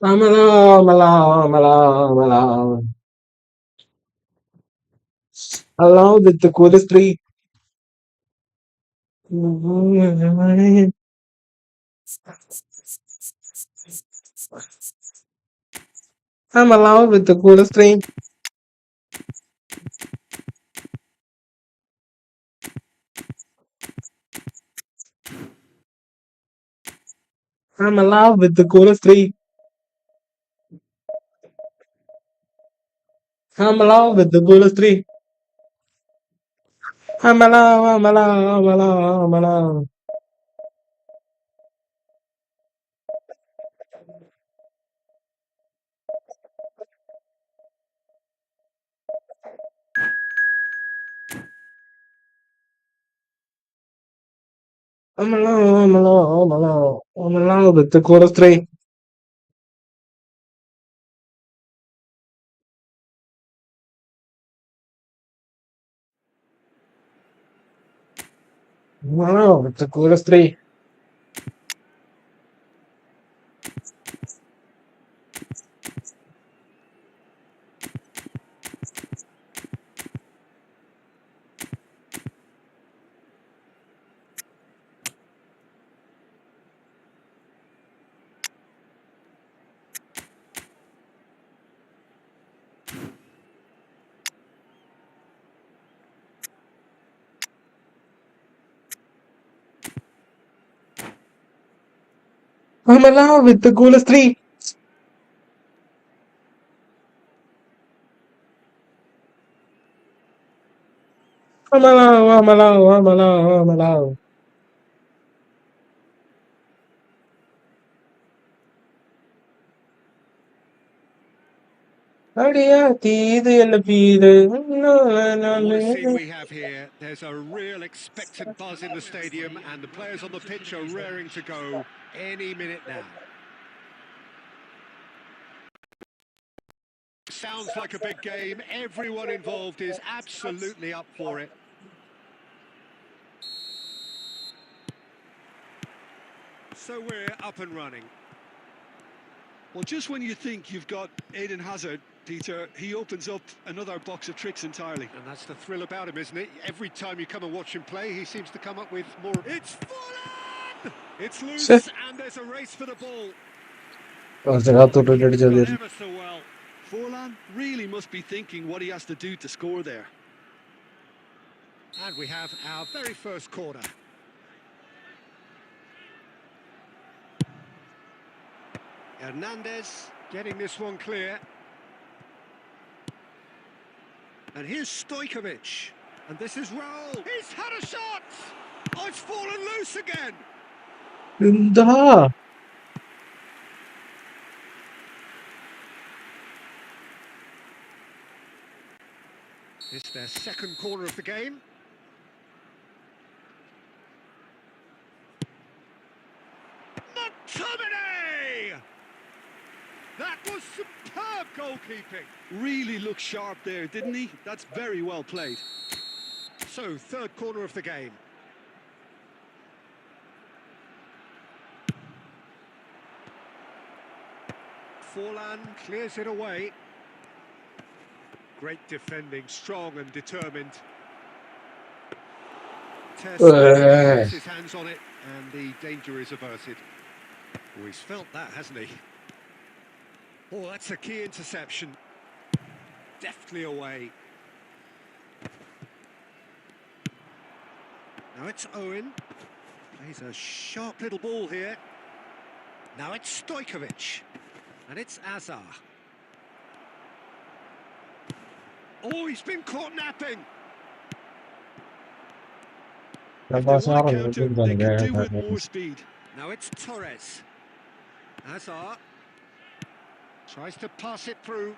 I'm alone, alone, alone, alone. Alone with the coolest tree. I'm alone with the coolest tree. I'm alone with the coolest tree. I'm alone with the coolest tree. I'm alone, I'm alone, I'm alone, I'm alone. I'm alone, I'm alone, I'm alone. I'm alone with the coolest tree. I'm alone with the coolest tree. I'm alone with the coolest tree. I'm alone, I'm alone, I'm alone, I'm alone. அடியாத்தி இது என்ன பீது Well, what a scene we have here. There's a real expectant buzz in the stadium, and the players on the pitch are raring to go any minute now. Sounds like a big game. Everyone involved is absolutely up for it. So we're up and running. Well, just when you think you've got Eden Hazard, Peter, he opens up another box of tricks entirely. And that's the thrill about him, isn't it? Every time you come and watch him play, he seems to come up with more... It's fallen! It's loose, and there's a race for the ball. Ever so well. Forlan really must be thinking what he has to do to score there. And we have our very first corner. Hernandez getting this one clear. And here's Stojkovic. And this is Raul. He's had a shot! Oh, it's fallen loose again! എന്താ It's their second corner of the game. McTominay! That was superb goalkeeping. Really looked sharp there, didn't he? That's very well played. So, third corner of the game. Forlan clears it away. Great defending, strong and determined. Gets his hands on it, and the danger is averted. Oh, he's felt that, hasn't he? Oh, that's a key interception. Deftly away. Now it's Owen. Plays a sharp little ball here. Now it's Stojkovic. And it's Azar. Oh, he's been caught napping. If they want to counter, they could do with more speed. Now it's Torres. Azar tries to pass it through.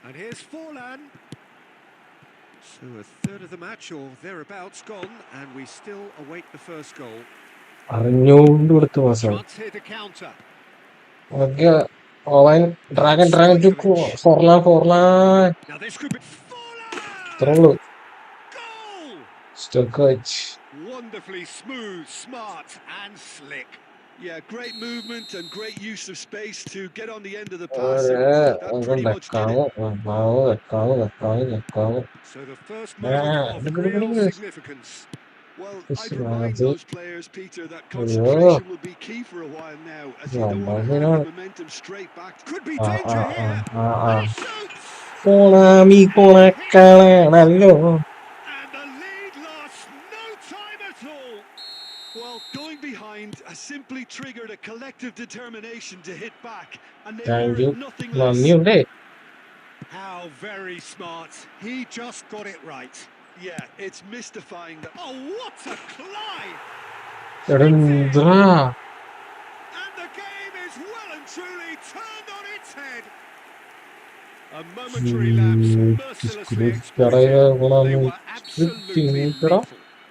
And here's Forlan. So a third of the match or thereabouts gone, and we still await the first goal. അറിഞ്ഞുകൊണ്ട് കൊടുത്ത പാസ്സാണ് Chance here to counter. Okay ഓവൻ ഡ്രാഗൺ ചുക്കു Forlan Now this could be Forlan! ഇത്രേ ഉള്ളൂ Goal! സ്റ്റോക്ക് വെച്ച് Wonderfully smooth, smart and slick. Yeah, great movement and great use of space to get on the end of the pass, and that Orang pretty dah much did it. kamu, dah kamu. So the first moment Nah, of real significance. Well, I'd pusing banget remind sih. those players, Peter, that Aduh, concentration will be key for a while now, as you don't want lama to sih hand the non. momentum straight back. Could be Ah, danger ah, ah, here. ah, And ah. he shoots! Konami, And he's done konakalan, it! halo. And the lead lost no time at all. Well, going behind has simply triggered a collective determination to hit back, and they merit Lanjut, nothing less. lanjut deh. How very smart. He just got it right. Yeah, it's mystifying that. Oh, what a climb! Rendra. And the game is well and truly turned on its head. A momentary lapse mercilessly exploited. Diskurus They konami. were absolutely Scripting, lethal.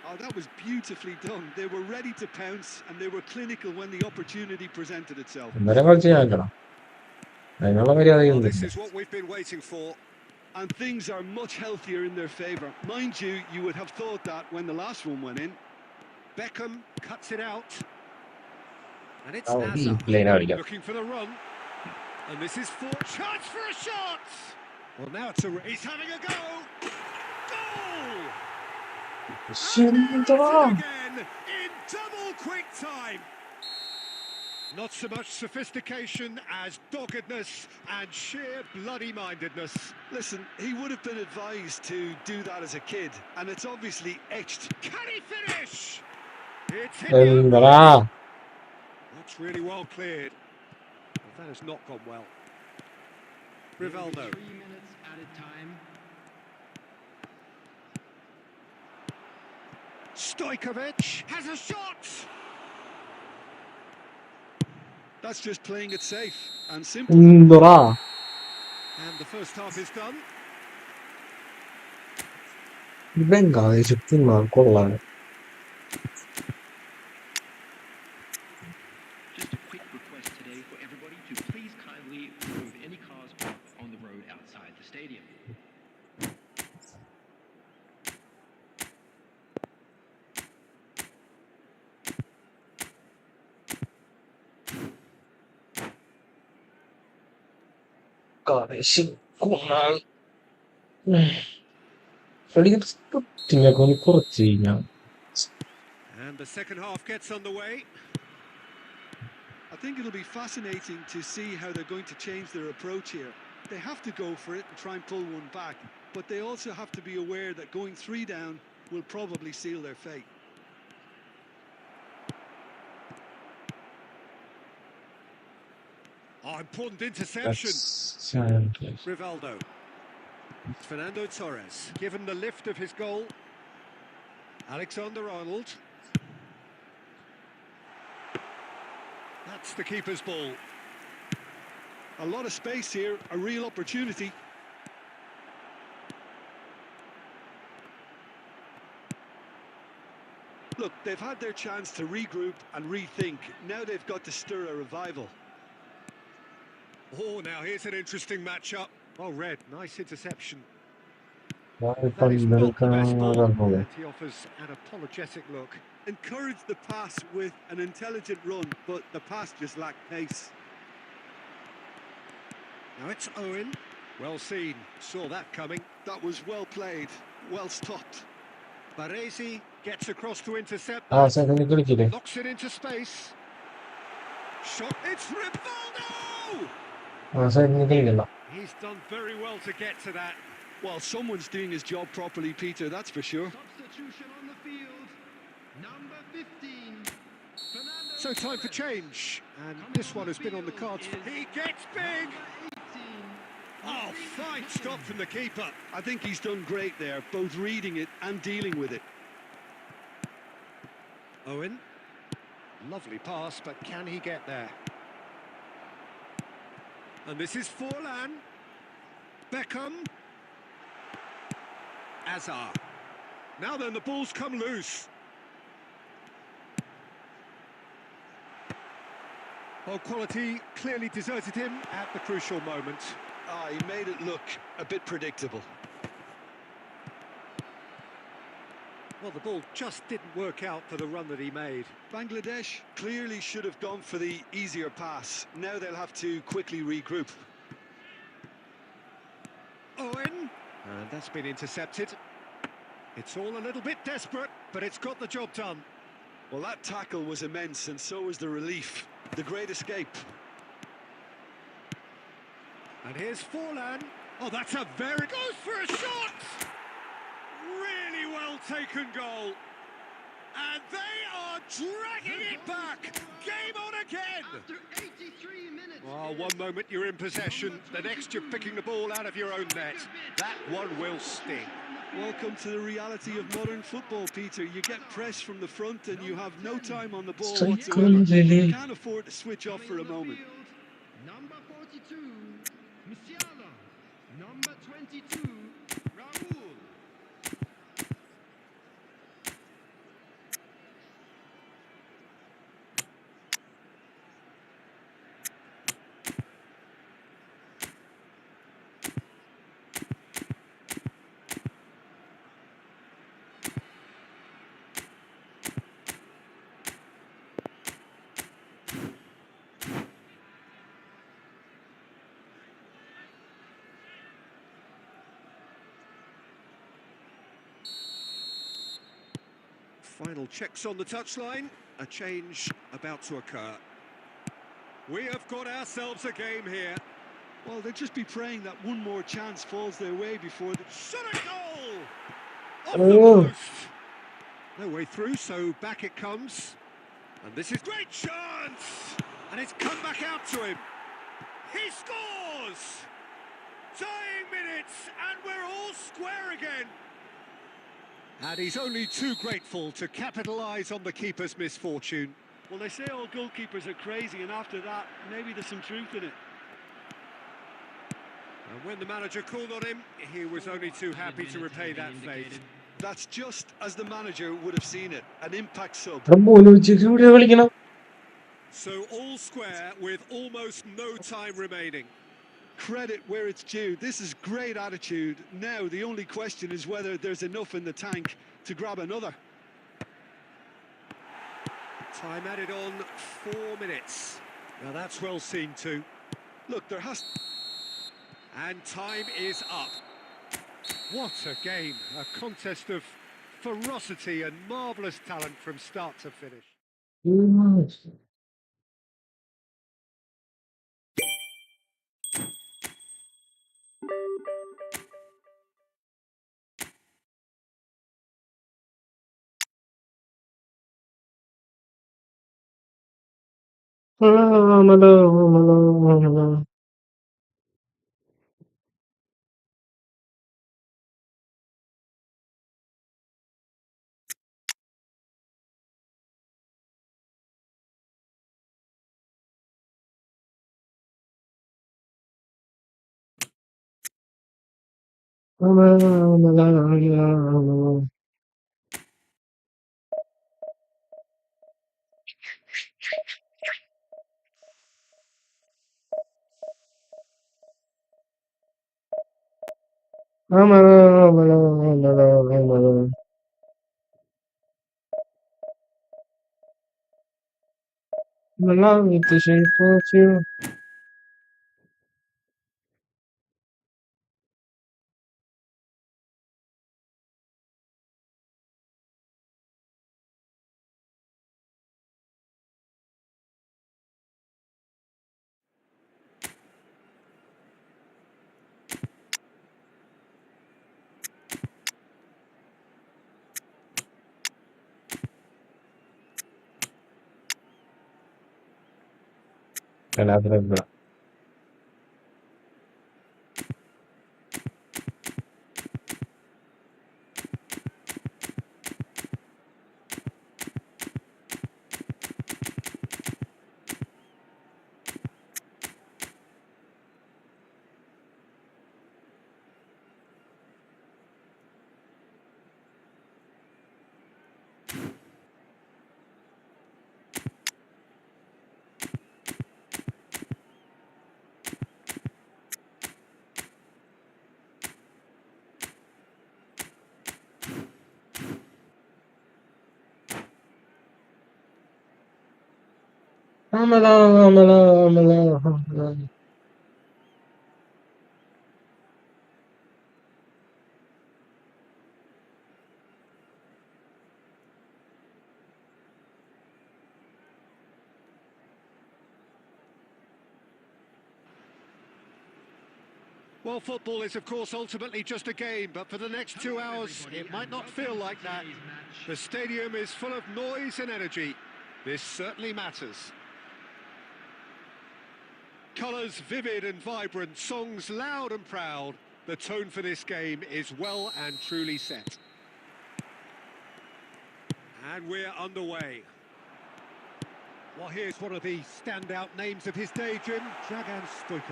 Oh, that was beautifully done. They were ready to pounce, and they were clinical when the opportunity presented itself. അന്നേരം കളിച്ച് ഞാൻ കളിക്കണം അതിനുള്ള മര്യാദ Well, this ചെയ്യുന്നില്ല is what we've been waiting for. And things are much healthier in their favour. Mind you, you would have thought that when the last one went in. Beckham cuts it out. And it's ഈ Azar പ്ലെയിനെ കളിക്കാം looking for the run. And this is for chance for a shot. Well, now it's he's having a go. Goal! And there it is again in double quick time. Not so much sophistication as doggedness and sheer bloody-mindedness. Listen, he would have been advised to do that as a kid, and it's obviously etched. Can he finish? It's hit the open. That's really well cleared. Well, that has not gone well. Rivaldo. 3 minutes added time. Stojkovic has a shot. That's just playing it safe and simple. And the first half is done. ഇവൻ ശക്തിമാർ കൊള്ളാൻ Just a quick request today for everybody to please kindly remove any cars parked on the road outside the stadium. കൊള്ളാൻ കളിക്കുന്ന കുറച്ച് കഴിഞ്ഞാൽ And the second half gets underway. I think it'll be fascinating to see how they're going to change their approach here. They have to go for it and try and pull one back, but they also have to be aware that going 3 down will probably seal their fate. Oh, important interception. Rivaldo. Fernando Torres, given the lift of his goal. Alexander-Arnold. That's the keeper's ball. A lot of space here, a real opportunity. Look, they've had their chance to regroup and rethink. Now they've got to stir a revival. Oh, now here's an interesting matchup. Oh, Red, nice interception. That That is not the best ball, and he offers an apologetic look. Encouraged the pass with an intelligent run, but the pass just lacked pace. Now it's Owen. Well seen, saw that coming. That was well played, well stopped. Baresi gets across to intercept ആ that. Second കളിക്കില്ലേ Knocks it into space. Shot, it's Rivaldo! ആ second കളിക്കണ്ട He's done very well to get to that. Well, someone's doing his job properly, Peter, that's for sure. Substitution on the field. Number 15. Fernando So time for change, and this one has been on the cards. He gets big! Oh, fine stop from the keeper. I think he's done great there, both reading it and dealing with it. Owen. Lovely pass, but can he get there? And this is Forlan. Beckham. Azar. Now then, the ball's come loose. Well, quality clearly deserted him at the crucial moment. He made it look a bit predictable. Well, the ball just didn't work out for the run that he made. Bangladesh clearly should have gone for the easier pass. Now they'll have to quickly regroup. Owen, and that's been intercepted. It's all a little bit desperate, but it's got the job done. Well, that tackle was immense, and so was the relief. The great escape. And here's Forlan. Oh, that's a very... Goes for a shot! Really well taken goal. And they are dragging it back. Game on again. After 83 minutes. Oh, one moment you're in possession, the next you're picking the ball out of your own net. That one will sting. Welcome to the reality of modern football, Peter. You get press from the front and you have no time on the ball whatsoever. You can't afford to switch off for a moment. Number 42, Musiala. Number 22, Raul. Final checks on the touchline. A change about to occur. We have got ourselves a game here. Well, they'll just be praying that one more chance falls their way before the... Shot a goal! Off Oh. the post! No way through, so back it comes. And this is great chance! And it's come back out to him. He scores! Dying minutes, and we're all square again. And he's only too grateful to capitalise on the keeper's misfortune. Well, they say all goalkeepers are crazy, and after that, maybe there's some truth in it. And when the manager called on him, he was only too happy to repay that fate. That's just as the manager would have seen it. An impact sub. So all square with almost no time remaining. Credit where it's due. This is great attitude. Now, the only question is whether there's enough in the tank to grab another. Time added on 4 minutes. Now that's well seen too. Look, there has... And time is up. What a game. A contest of ferocity and marvellous talent from start to finish. Allow me to shape for you. Another. Amala. Well, football is, of course, ultimately just a game, but for the next 2 hours, it might not feel like that. The stadium is full of noise and energy. This certainly matters. Colours vivid and vibrant, songs loud and proud. The tone for this game is well and truly set. And we're underway. Well, here's one of the standout names of his day, Jim, Dragan Stojkovic.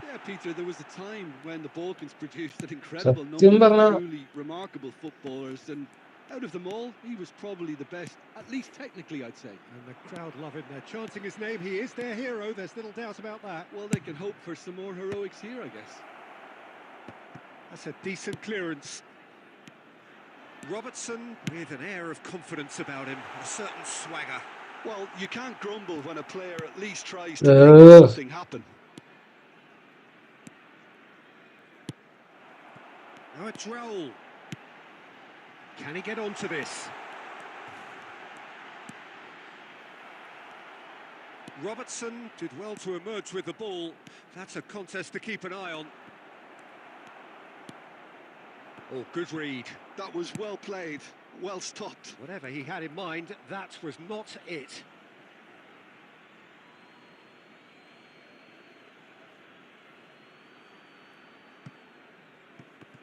Yeah, Peter, there was a time when the Balkans produced an incredible സത്യം number പറഞ്ഞ of truly remarkable footballers, and out of them all, he was probably the best, at least technically, I'd say. And the crowd love him. They're chanting his name. He is their hero. There's little doubt about that. Well, they can hope for some more heroics here, I guess. That's a decent clearance. Robertson with an air of confidence about him, a certain swagger. Well, you can't grumble when a player at least tries to make something happen. Now a Droll. Can he get onto this? Robertson did well to emerge with the ball. That's a contest to keep an eye on. Oh, good read. That was well played, well stopped. Whatever he had in mind, that was not it.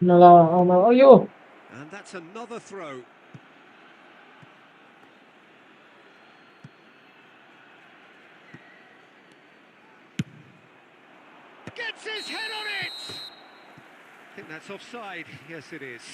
അയ്യോ And that's another throw. Gets his head on it! I think that's offside. Yes, it is.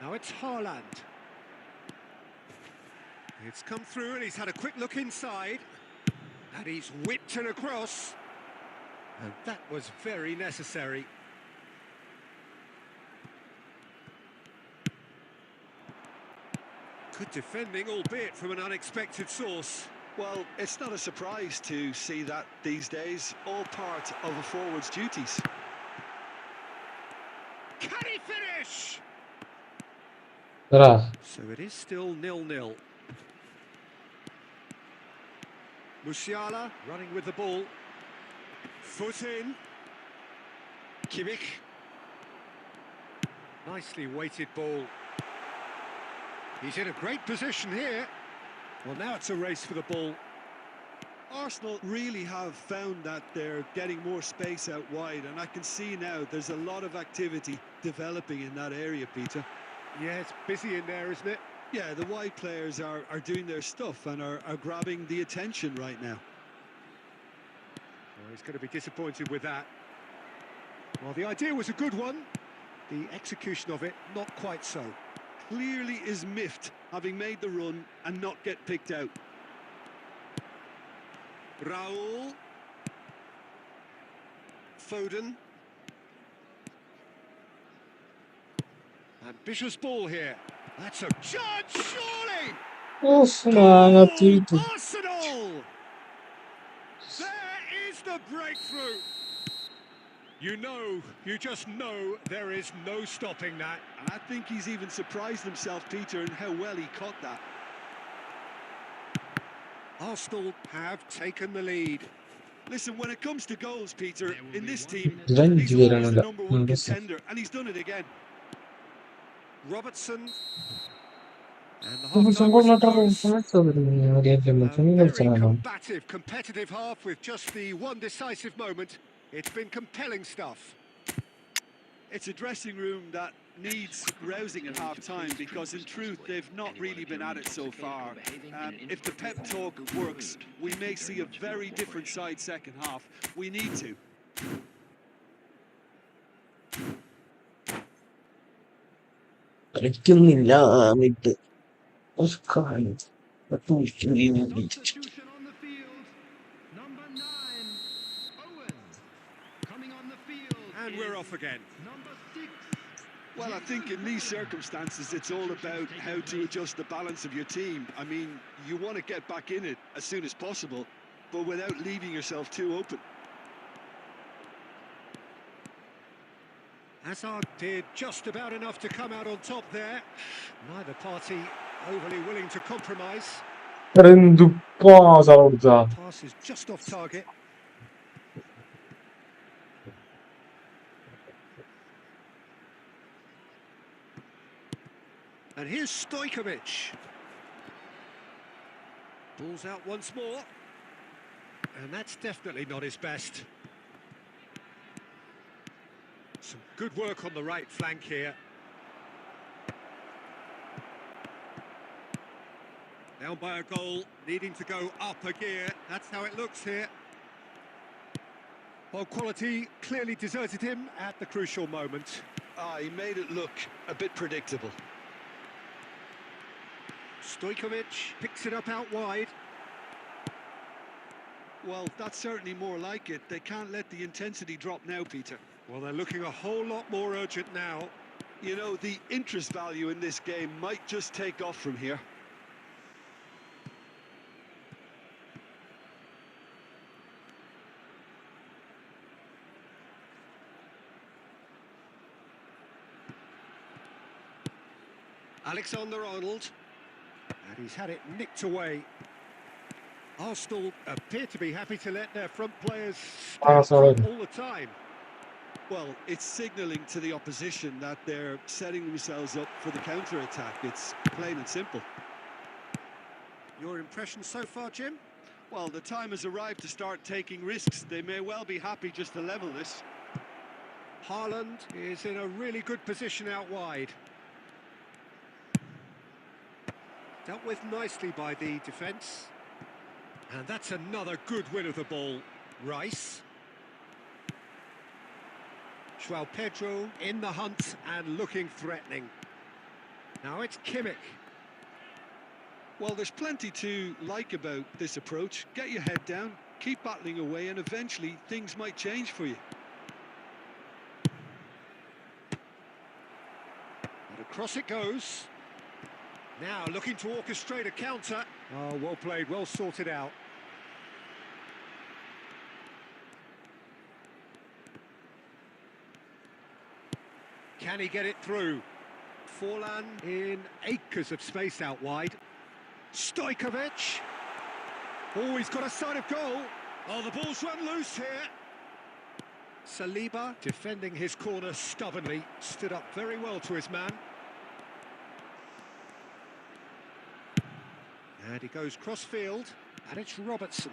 Now it's Haaland. It's come through and he's had a quick look inside. And he's whipped it across. And that was very necessary. Good defending, albeit from an unexpected source. Well, it's not a surprise to see that these days, all part of a forward's duties. Can he finish? So it is still 0-0. Musiala running with the ball. Foot in. Kimmich. Nicely weighted ball. He's in a great position here. Well, now it's a race for the ball. Arsenal really have found that they're getting more space out wide, and I can see now there's a lot of activity developing in that area, Peter. Yeah, it's busy in there, isn't it? Yeah, the wide players are doing their stuff and are grabbing the attention right now. Well, he's going to be disappointed with that. Well, the idea was a good one. The execution of it, not quite so. Clearly is miffed, having made the run and not get picked out. Raul. Foden. Ambitious ball here. That's a chance, surely! Goal! Arsenal! There is the breakthrough. You just know there is no stopping that. And I think he's even surprised himself, Peter, in how well he caught that. Arsenal have taken the lead. Listen, when it comes to goals, Peter, in this team, Range he's always the വരാനുണ്ട് number one contender, and he's done it again. Robertson. And the half-time whistle goes. A very combative, competitive half with just the one decisive moment. It's been compelling stuff. It's a dressing room that needs rousing at half-time because, in truth, they've not really been at it so far. If the pep talk works, we may see a very different side second half. We need to. കളിക്കുന്നില്ല mid Substitution on the field. And we're off again. Number 6. Well, I think in these circumstances, it's all about how to adjust the balance of your team. I mean, you want to get back in it as soon as possible, but without leaving yourself too open. Hazard did just about enough to come out on top there. Neither party overly willing to compromise. Prendo posa Orza. Pass is just off target. And here's Stojkovic. Ball's out once more. And that's definitely not his best. Some good work on the right flank here. Down by a goal, needing to go up a gear. That's how it looks here. Well, quality clearly deserted him at the crucial moment. He made it look a bit predictable. Stojkovic picks it up out wide. Well, that's certainly more like it. They can't let the intensity drop now, Peter. Well, they're looking a whole lot more urgent now. You know, the interest value in this game might just take off from here. Alexander-Arnold. And he's had it nicked away. Arsenal appear to be happy to let their front players stay up front all the time. Well, it's signalling to the opposition that they're setting themselves up for the counter-attack. It's plain and simple. Your impression so far, Jim? Well, the time has arrived to start taking risks. They may well be happy just to level this. Haaland is in a really good position out wide. Dealt with nicely by the defence. And that's another good win of the ball. Rice. João Pedro in the hunt and looking threatening. Now it's Kimmich. Well, there's plenty to like about this approach. Get your head down, keep battling away, and eventually things might change for you. And across it goes. Now looking to orchestrate a counter. Oh, well played, well sorted out. Can he get it through? Forlan in acres of space out wide. Stojkovic. Oh, he's got a sight of goal. Oh, the ball's run loose here. Saliba defending his corner stubbornly. Stood up very well to his man. And he goes cross-field, and it's Robertson.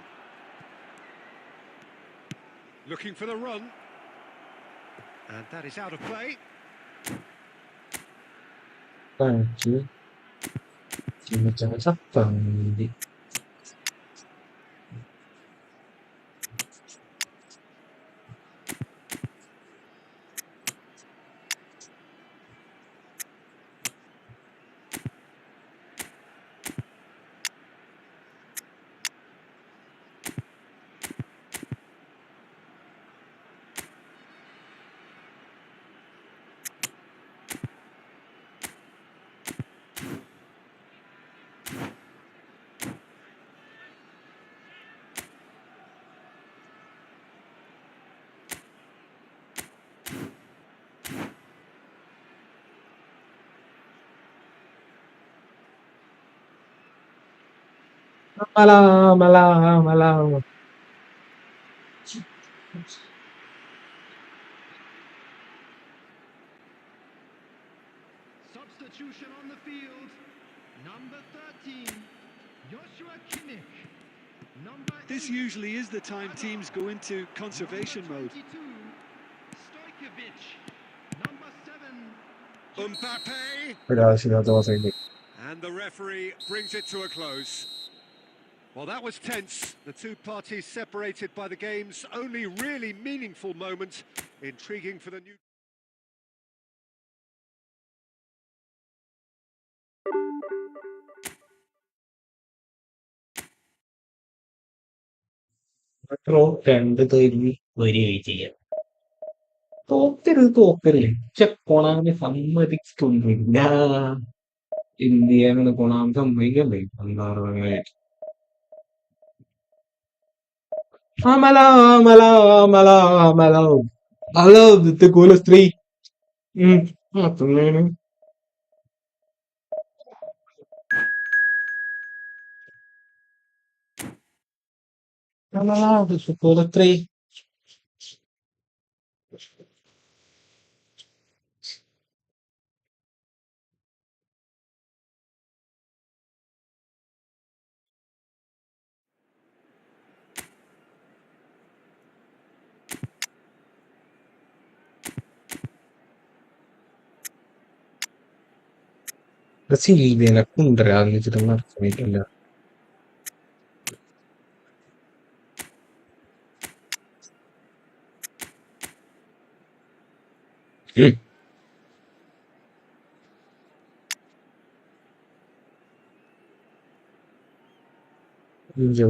Looking for the run. And that is out of play. Anche ci mettiamo Zappandi. Malà. Substitution on the field. Number 13, Joshua Kimmich. Number This 8, usually is the time teams go into conservation mode. 22, Stojkovic. Number 7, Mbappe. Raga, si dato cosa che And the referee brings it to a close. Well, that was tense. The two parties separated by the game's only really meaningful moment. Intriguing for the new... Pro tende to ilmi veri viti. തോക്കരുത്. പക്ഷെ Konami സമ്മതിക്കുന്നില്ല. ഇന്ത്യന്ന് Konami സമ്മതിക്കണ്ടേ? എന്താ പറയുക? Amala. Hello, the coolest three. തിന്നേന്. Amala, the coolest three. Silvia, kundra, angeച്ചിട്ട് നടക്കുന്നില്ല.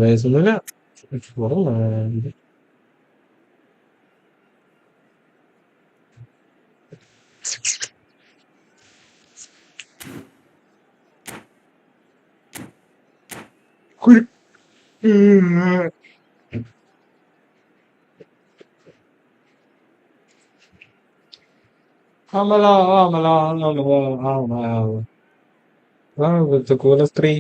വയസ്സൊന്നുമില്ല. കുറവാണ്. Amala. With the coolest three.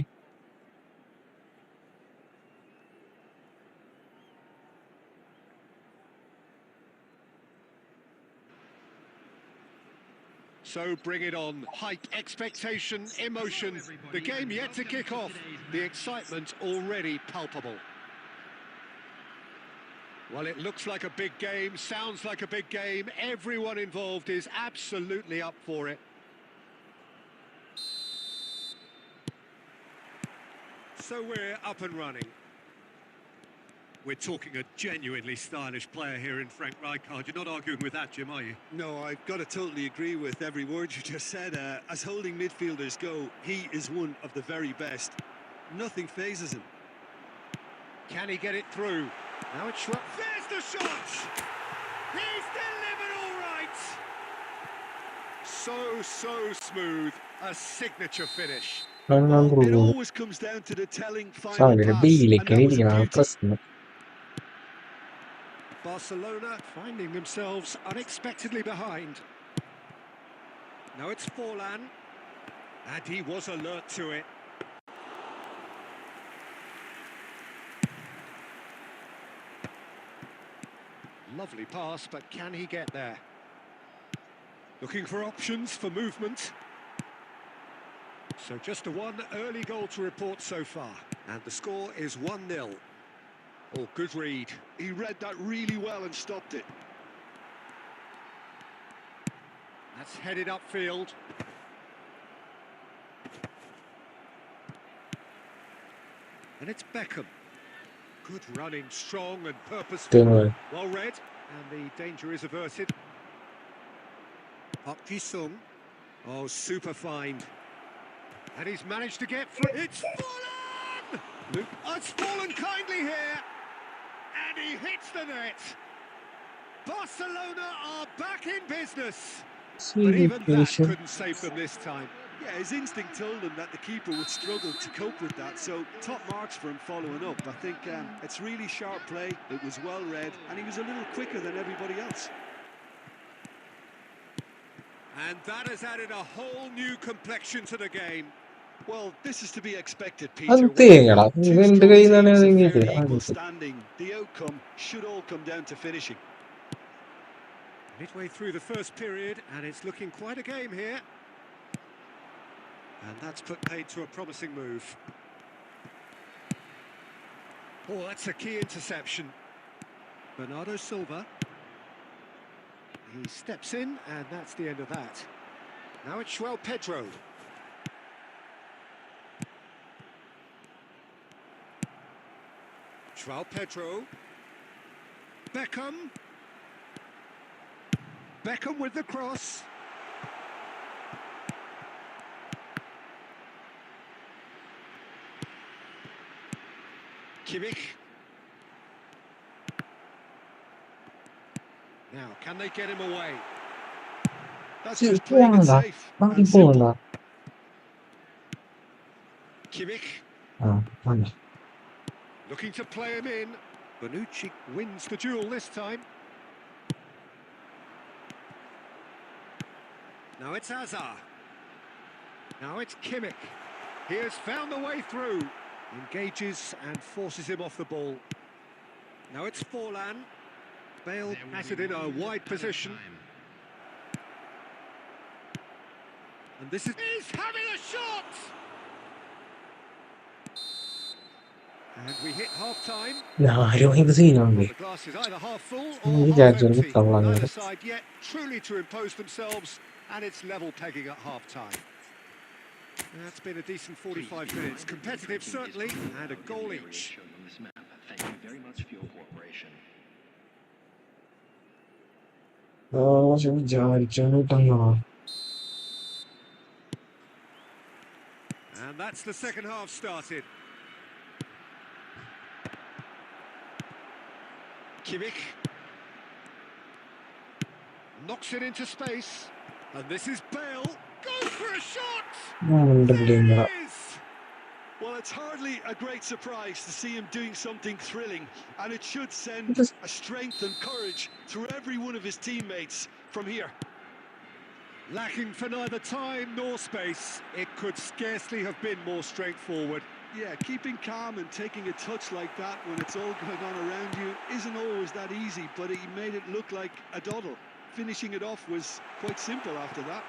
So bring it on. Hype, expectation, emotion. The game yet to kick off. The excitement already palpable. Well, it looks like a big game, sounds like a big game. Everyone involved is absolutely up for it. So we're up and running. We're talking a genuinely stylish player here in Frank Rijkaard. You're not arguing with that, Jim, are you? No, I've got to totally agree with every word you just said. As holding midfielders go, he is one of the very best. Nothing phases him. Can he get it through? Now it's there's the shot! He's delivered all right! So smooth. A signature finish. Well, it always comes down to the telling final Salve, pass, and that was a beauty. പ്രശ്നം. Barcelona finding themselves unexpectedly behind. Now it's Forlan, and he was alert to it. Lovely pass, but can he get there? Looking for options for movement. So just a one early goal to report so far, and the score is 1-0. Oh, good read. He read that really well and stopped it. That's headed upfield. And it's Beckham. Good running, strong and purposeful. Well read, and the danger is averted. Park Ji-sung. Oh, super find. And he's managed to get through. It's fallen! It's fallen kindly here. And he hits the net. Barcelona are back in business. But even that couldn't save them this time. Yeah, his instinct told him that the keeper would struggle to cope with that, so top marks for him following up. I think it's really sharp play, it was well read, and he was a little quicker than everybody else. And that has added a whole new complexion to the game. Well, this is to be expected, Peter. അത് തേങ്ങടാ. ഇവന്റെ കയ്യിൽ നിന്നാണ് standing. The outcome should all come down to finishing. Midway through the first period, and it's looking quite a game here. And that's put paid to a promising move. Oh, that's a key interception. Bernardo Silva. He steps in, and that's the end of that. Now it's João Pedro. João Pedro. Beckham. Beckham with the cross. Kimmich. Now, can they get him away? That's 这 just 这样 playing it 的， safe 那你 and 不能 simple. 的 Kimmich 啊，慢点。 looking to play him in. Bonucci wins the duel this time. Now it's Azar. Now it's Kimmich. He has found the way through. Engages and forces him off the ball. Now it's Forlan. Bale has it in a wide position. And this is... He's having a shot! And we hit half-time. 나를 해보세요, Well, 형님. the glass is either half full or 이제 half 좀 empty. 있다고 하네요. Neither side yet truly to impose themselves, and it's level pegging at half-time. That's been a decent 45 minutes. Competitive, certainly, and a goal each. Thank you very much for your cooperation. 진짜 잘못했나. And that's the second half started. Kimmich knocks it into space, and this is Bale. Goes for a shot! There it is! Well, it's hardly a great surprise to see him doing something thrilling, and it should send Just- a strength and courage through every one of his teammates from here. Lacking for neither time nor space, it could scarcely have been more straightforward. Yeah, keeping calm and taking a touch like that when it's all going on around you isn't always that easy, but he made it look like a doddle. Finishing it off was quite simple after that.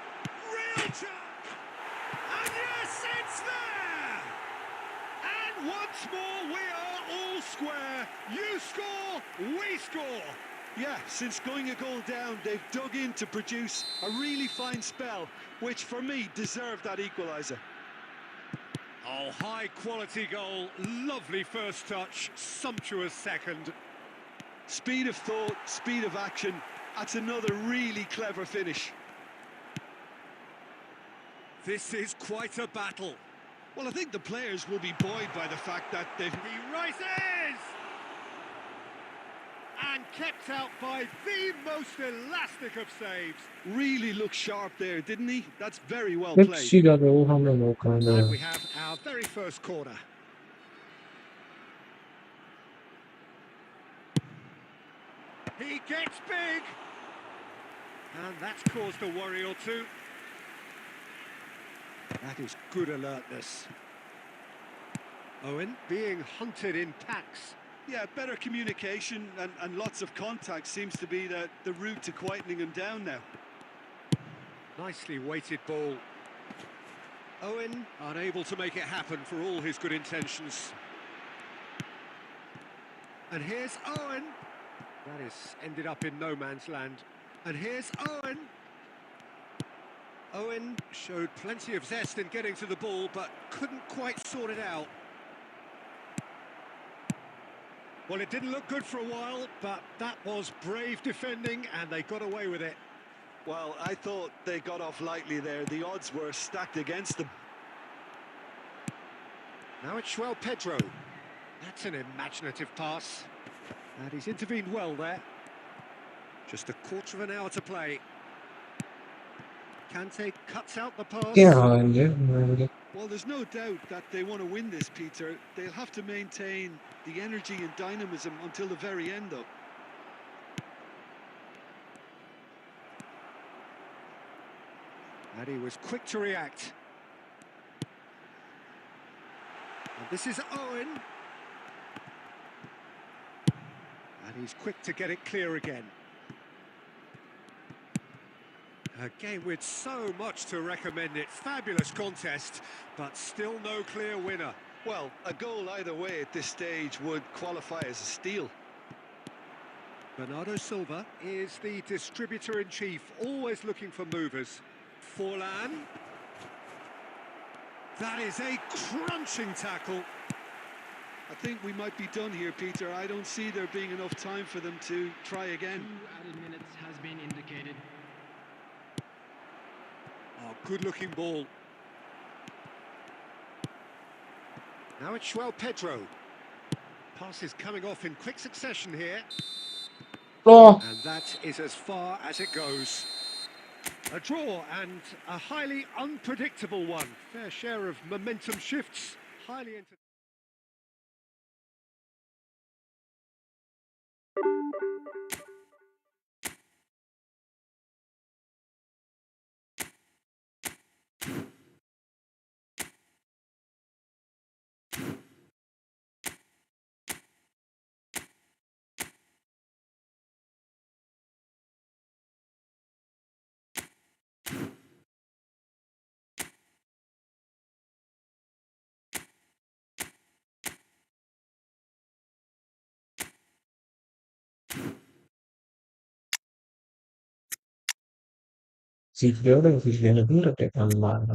Real chance! And yes, it's there! And once more, we are all square. You score, we score. Yeah, since going a goal down, they've dug in to produce a really fine spell, which for me deserved that equaliser. Oh, high-quality goal, lovely first touch, sumptuous second. Speed of thought, speed of action, that's another really clever finish. This is quite a battle. Well, I think the players will be buoyed by the fact that they've... He rises! And kept out by the most elastic of saves. really looked sharp there, didn't he? That's very well played. 맵시라도 하면 뭐 And 가는. we have our very first corner. He gets big! And that's caused a worry or two. That is good alertness. Owen being hunted in packs. Yeah, better communication and lots of contact seems to be the route to quietening him down now. Nicely weighted ball. Owen unable to make it happen for all his good intentions. And here's Owen. That is ended up in no man's land. And here's Owen. Owen showed plenty of zest in getting to the ball, but couldn't quite sort it out. Well, it didn't look good for a while, but that was brave defending, and they got away with it. Well, I thought they got off lightly there. The odds were stacked against them. Now it's Pedro. That's an imaginative pass. And he's intervened well there. Just a quarter of an hour to play. Kante cuts out the pass. Yeah, 이제 Well, there's no doubt that they want to win this, Peter. They'll have to maintain the energy and dynamism until the very end, though. And he was quick to react. And this is Owen. And he's quick to get it clear again. A game with so much to recommend it. Fabulous contest, but still no clear winner. Well, a goal either way at this stage would qualify as a steal. Bernardo Silva is the distributor-in-chief, always looking for movers. Forlan. That is a crunching tackle. I think we might be done here, Peter. I don't see there being enough time for them to try again. 2 added minutes has been indicated. Oh, good-looking ball. Now it's Pedro. Passes coming off in quick succession here. Oh, And that is as far as it goes. A draw and a highly unpredictable one. Fair share of momentum shifts. Highly entertaining. si fiore si viene pure che parlano,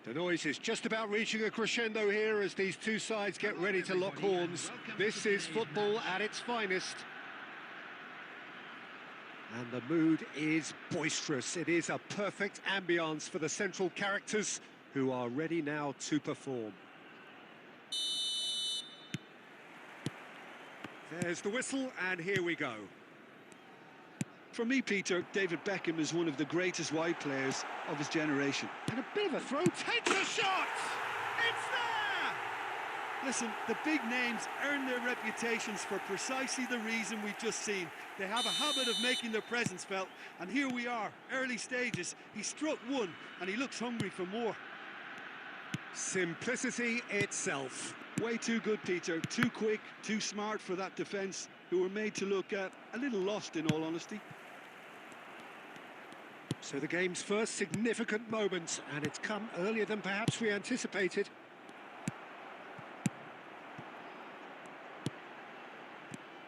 The noise is just about reaching a crescendo here as these two sides get ready to lock horns. This is football at its finest. And the mood is boisterous. It is a perfect ambience for the central characters who are ready now to perform. There's the whistle, and here we go. For me, Peter, David Beckham is one of the greatest wide players of his generation. And a bit of a throw, takes a shot! It's there! Listen, the big names earn their reputations for precisely the reason we've just seen. They have a habit of making their presence felt, and here we are, early stages. He struck one, and he looks hungry for more. Simplicity itself. Way too good, Peter. Too quick, too smart for that defence, who were made to look a little lost, in all honesty. So the game's first significant moment, and it's come earlier than perhaps we anticipated.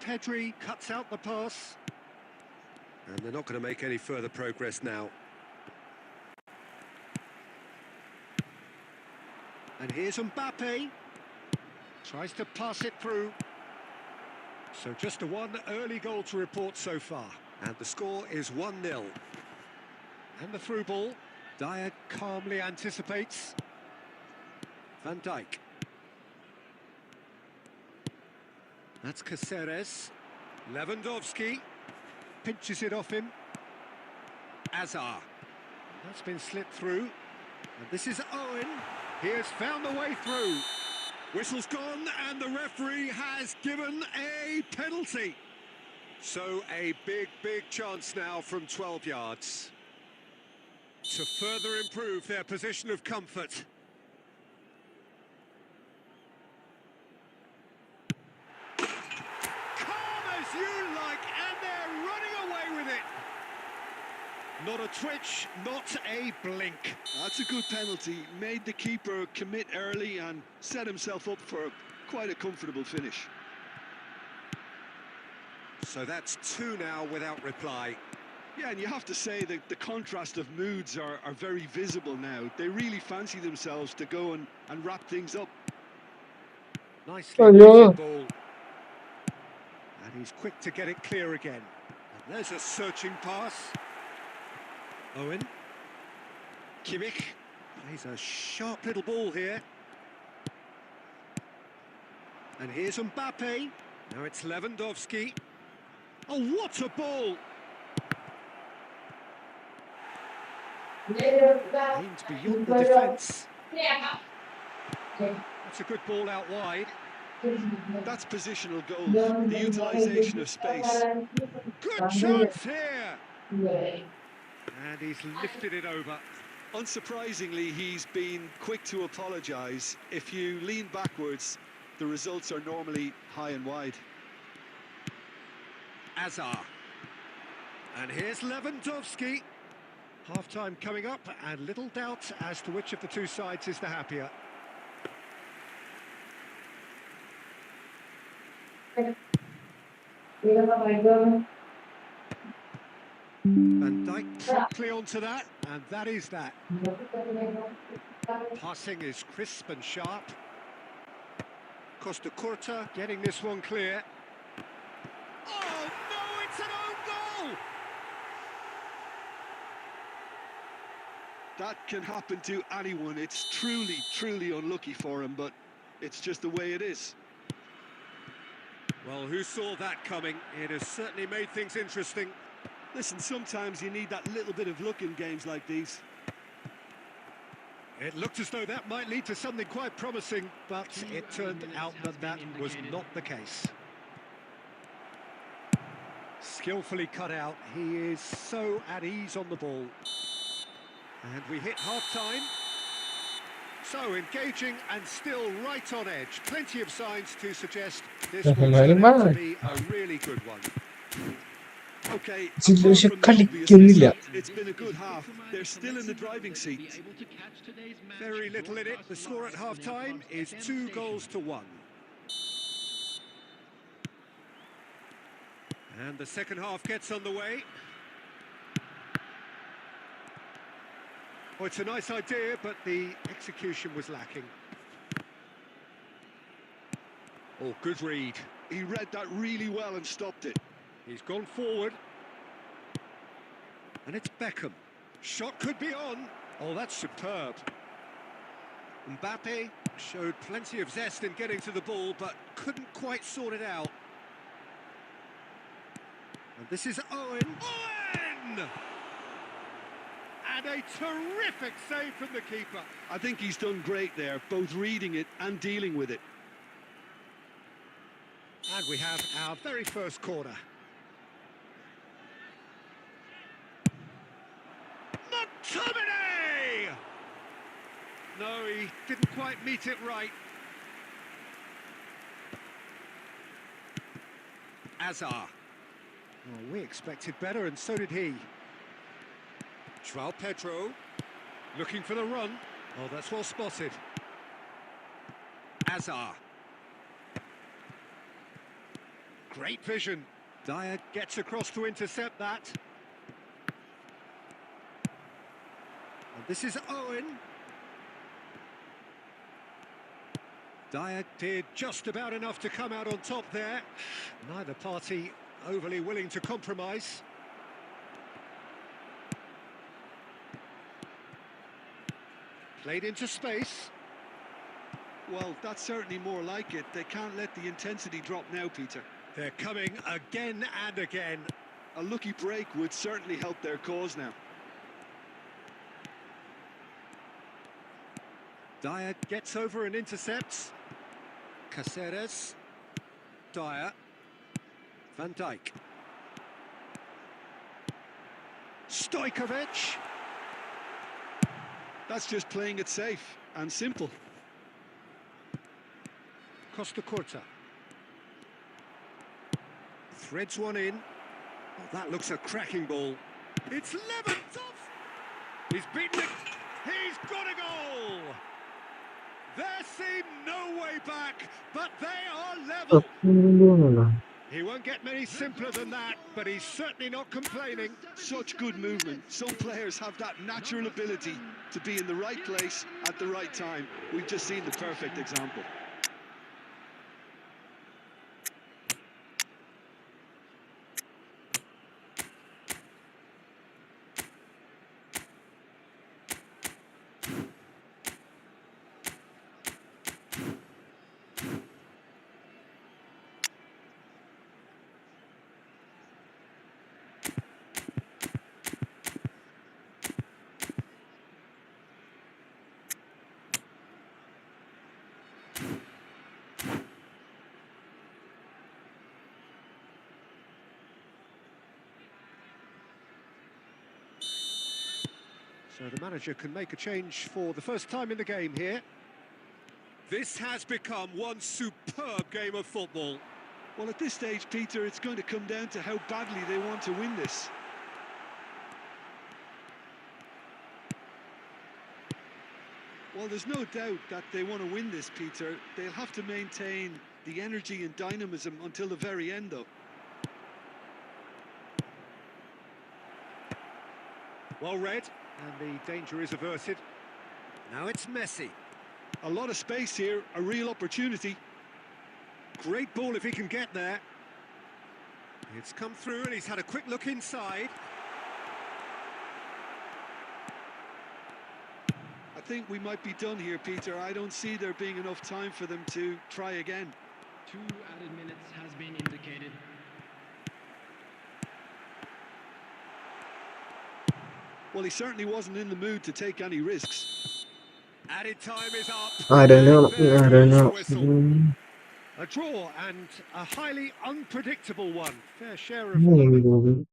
Pedri cuts out the pass. And they're not going to make any further progress now. And here's Mbappe. Tries to pass it through. So just a one early goal to report so far. And the score is 1-0. And the through ball. Dyer calmly anticipates. Van Dijk. That's Caceres. Lewandowski. Pinches it off him. Azar. That's been slipped through. And this is Owen. He has found the way through. Whistle's gone, and the referee has given a penalty. So a big chance now from 12 yards. to further improve their position of comfort. Calm as you like, and they're running away with it. Not a twitch, not a blink. That's a good penalty. Made the keeper commit early and set himself up for quite a comfortable finish. So that's 2 now without reply. Yeah, and you have to say that the contrast of moods are very visible now. They really fancy themselves to go and wrap things up. Nicely weighted ball. And he's quick to get it clear again. And there's a searching pass. Owen. Kimmich plays a sharp little ball here. And here's Mbappe. Now it's Lewandowski. Oh, what a ball! Aimed beyond the defence. That's a good ball out wide. That's positional goals, the utilisation of space. Good chance here! And he's lifted it over. Unsurprisingly, he's been quick to apologise. If you lean backwards, the results are normally high and wide. Azar. And here's Lewandowski. Half-time coming up, and little doubt as to which of the two sides is the happier. Van Dijk promptly onto that, and that is that. Passing is crisp and sharp. Costa Curta getting this one clear. Oh no, it's an own goal! That can happen to anyone. It's truly, truly unlucky for him, but it's just the way it is. Well, who saw that coming? It has certainly made things interesting. Listen, sometimes you need that little bit of luck in games like these. It looked as though that might lead to something quite promising, but it turned out that that was not the case. Skillfully cut out. He is so at ease on the ball. And we hit half-time. So engaging and still right on edge. Plenty of signs to suggest this will turn out to be a really good one. Okay, പക്ഷെ apart from the obvious കളിക്കുന്നില്ല. mishap, it's been a good half. They're still in the driving seat. Very little in it. The score at half-time is 2-1. And the second half gets underway. Oh, it's a nice idea, but the execution was lacking. Oh, good read. He read that really well and stopped it. He's gone forward. And it's Beckham. Shot could be on. Oh, that's superb. Mbappe showed plenty of zest in getting to the ball, but couldn't quite sort it out. And this is Owen. Owen! And a terrific save from the keeper. I think he's done great there, both reading it and dealing with it. And we have our very first corner. McTominay! No, he didn't quite meet it right. Azar. Well, we expected better, and so did he. João Pedro, looking for the run. Oh, that's well spotted. Azar. Great vision. Dyer gets across to intercept that. And this is Owen. Dyer did just about enough to come out on top there. Neither party overly willing to compromise. Played into space. Well, that's certainly more like it. They can't let the intensity drop now, Peter. They're coming again and again. A lucky break would certainly help their cause now. Dyer gets over and intercepts. Caceres. Dyer. Van Dijk. Stojkovic. That's just playing it safe and simple. Costa Corta. Threads one in. Oh, that looks a cracking ball. It's Levens off. He's beaten it. He's got a goal. There seemed no way back, but they are level. He won't get many simpler than that, but he's certainly not complaining. Such good movement. Some players have that natural ability to be in the right place at the right time. We've just seen the perfect example. So the manager can make a change for the first time in the game here. This has become one superb game of football. Well, at this stage, Peter, it's going to come down to how badly they want to win this. Well, there's no doubt that they want to win this, Peter. They'll have to maintain the energy and dynamism until the very end, though. Well read, and the danger is averted. Now it's Messi. A lot of space here, a real opportunity. Great ball if he can get there. It's come through and he's had a quick look inside. I think we might be done here, Peter. I don't see there being enough time for them to try again. 2 added minutes has been indicated. Well, he certainly wasn't in the mood to take any risks. Added time is up. I don't know. And there I don't goes the know. whistle. A draw and a highly unpredictable one. Fair share of...